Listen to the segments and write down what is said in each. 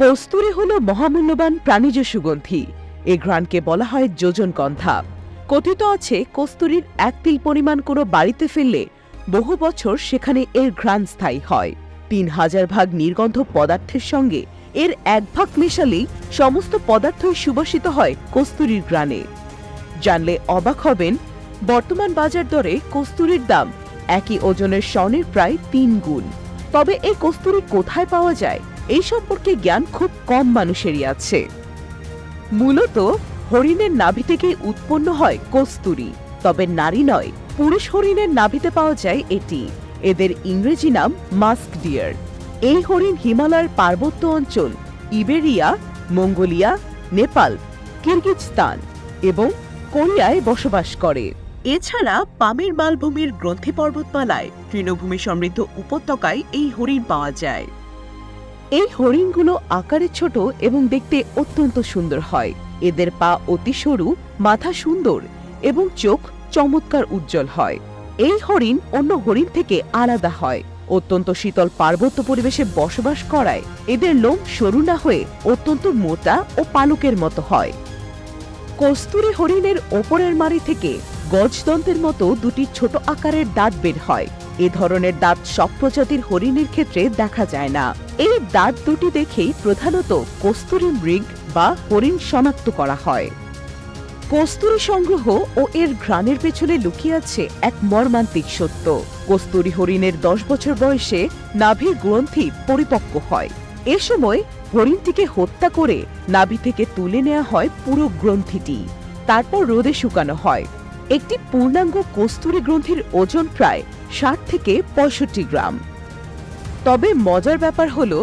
কস্তুরী হল মহামূল্যবান প্রাণীজ সুগন্ধি। এই ঘ্রাণকে বলা হয় যোজনগন্ধা। কথিত আছে কস্তুরীর এক তিল পরিমাণ কোনো বাড়িতে ফেললে বহু বছর সেখানে এর ঘ্রাণ স্থায়ী হয়। ৩,০০০ ভাগ নির্গন্ধ পদার্থের সঙ্গে এর ১ ভাগ মেশালেই সমস্ত পদার্থই সুবাসিত হয় কস্তুরীর ঘ্রাণে। জানলে অবাক হবেন, বর্তমান বাজার দরে কস্তুরীর দাম একই ওজনের স্বর্ণের প্রায় ৩ গুণ। তবে এই কস্তুরী কোথায় পাওয়া যায় এই সম্পর্কে জ্ঞান খুব কম মানুষেরই আছে। মূলত হরিণের নাভি থেকেই উৎপন্ন হয় কস্তুরী, তবে নারী নয়, পুরুষ হরিণের নাভিতে পাওয়া যায় এটি। এদের ইংরেজি নাম মাস্ক ডিয়ার। এই হরিণ হিমালয়ের পার্বত্য অঞ্চল, ইবেরিয়া, মঙ্গোলিয়া, নেপাল, কিরগিজস্তান এবং কোরিয়ায় বসবাস করে। এছাড়া পামের মালভূমির গ্রন্থি পর্বতমালায় তৃণভূমি সমৃদ্ধ উপত্যকায় এই হরিণ পাওয়া যায়। এই হরিণগুলো আকারে ছোট এবং দেখতে অত্যন্ত সুন্দর হয়। এদের পা অতি সরু, মাথা সুন্দর এবং চোখ চমৎকার উজ্জ্বল হয়। এই হরিণ অন্য হরিণ থেকে আলাদা হয়। অত্যন্ত শীতল পার্বত্য পরিবেশে বসবাস করায় এদের লোম সরু না হয়ে অত্যন্ত মোটা ও পালকের মতো হয়। কস্তুরী হরিণের ওপরের মাড়ি থেকে গজদন্তের মতো দুটি ছোট আকারের দাঁত বের হয়। এ ধরনের দাঁত সব প্রজাতির হরিণের ক্ষেত্রে দেখা যায় না। এই দাঁত দুটি দেখেই প্রধানত কস্তুরী মৃগ বা হরিণ শনাক্ত করা হয়। কস্তুরী সংগ্রহ ও এর ঘ্রাণের পেছনে লুকিয়ে আছে এক মর্মান্তিক সত্য। কস্তুরী হরিণের ১০ বছর বয়সে নাভির গ্রন্থি পরিপক্ক হয়। এ সময় হরিণটিকে হত্যা করে নাভি থেকে তুলে নেওয়া হয় পুরো গ্রন্থিটি। তারপর রোদে শুকানো হয়। একটি পূর্ণাঙ্গ কস্তুরী গ্রন্থির ওজন প্রায় ৬০ থেকে ৬৫ গ্রাম। তবে মজার ব্যাপার হলো,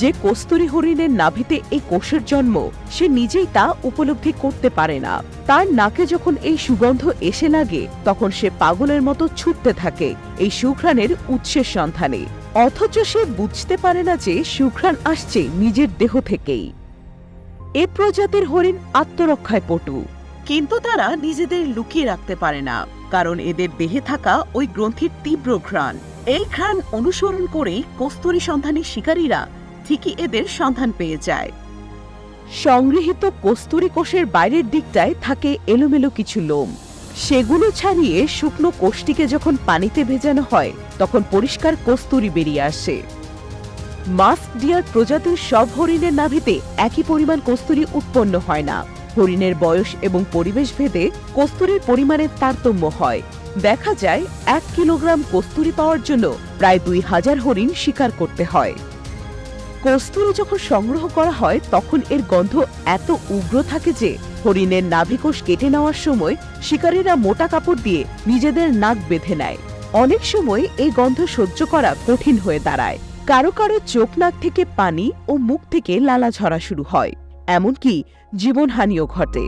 যে কস্তুরী হরিণের নাভিতে এই কোষের জন্ম, সে নিজেই তা উপলব্ধি করতে পারে না। তার নাকে যখন এই সুগন্ধ এসে লাগে, তখন সে পাগলের মতো ছুটতে থাকে এই সুঘ্রাণের উৎসের সন্ধানে। অথচ সে বুঝতে পারে না যে সুঘ্রাণ আসছে নিজের দেহ থেকেই। এ প্রজাতির হরিণ আত্মরক্ষায় পটু, কিন্তু তারা নিজেদের লুকিয়ে রাখতে পারে না, কারণ এদের দেহে থাকা ওই গ্রন্থির তীব্র ঘ্রাণ। এই ঘ্রাণ অনুসরণ করেই কস্তুরী সন্ধানী শিকারীরা ঠিকই এদের সন্ধান পেয়ে যায়। সংগৃহীত কস্তুরী কোষের বাইরের দিকটায় থাকে এলোমেলো কিছু লোম। সেগুলো ছাড়িয়ে শুকনো কোষটিকে যখন পানিতে ভেজানো হয়, তখন পরিষ্কার কস্তুরী বেরিয়ে আসে। মাস্ক ডিয়ার প্রজাতির সব হরিণের নাভিতে একই পরিমাণ কস্তুরী উৎপন্ন হয় না। হরিণের বয়স এবং পরিবেশ ভেদে কস্তুরীর পরিমাণের তারতম্য হয়। দেখা যায় ১ কিলোগ্রাম কস্তুরী পাওয়ার জন্য প্রায় ২,০০০ হরিণ শিকার করতে হয়। কস্তুরী যখন সংগ্রহ করা হয়, তখন এর গন্ধ এত উগ্র থাকে যে হরিণের নাভিকোষ কেটে নেওয়ার সময় শিকারীরা মোটা কাপড় দিয়ে নিজেদের নাক বেঁধে নেয়। অনেক সময় এই গন্ধ সহ্য করা কঠিন হয়ে দাঁড়ায়। কারো কারো চোখ নাক থেকে পানি ও মুখ থেকে লালা ঝরা শুরু হয়, এমনকি জীবনহানিও ঘটে।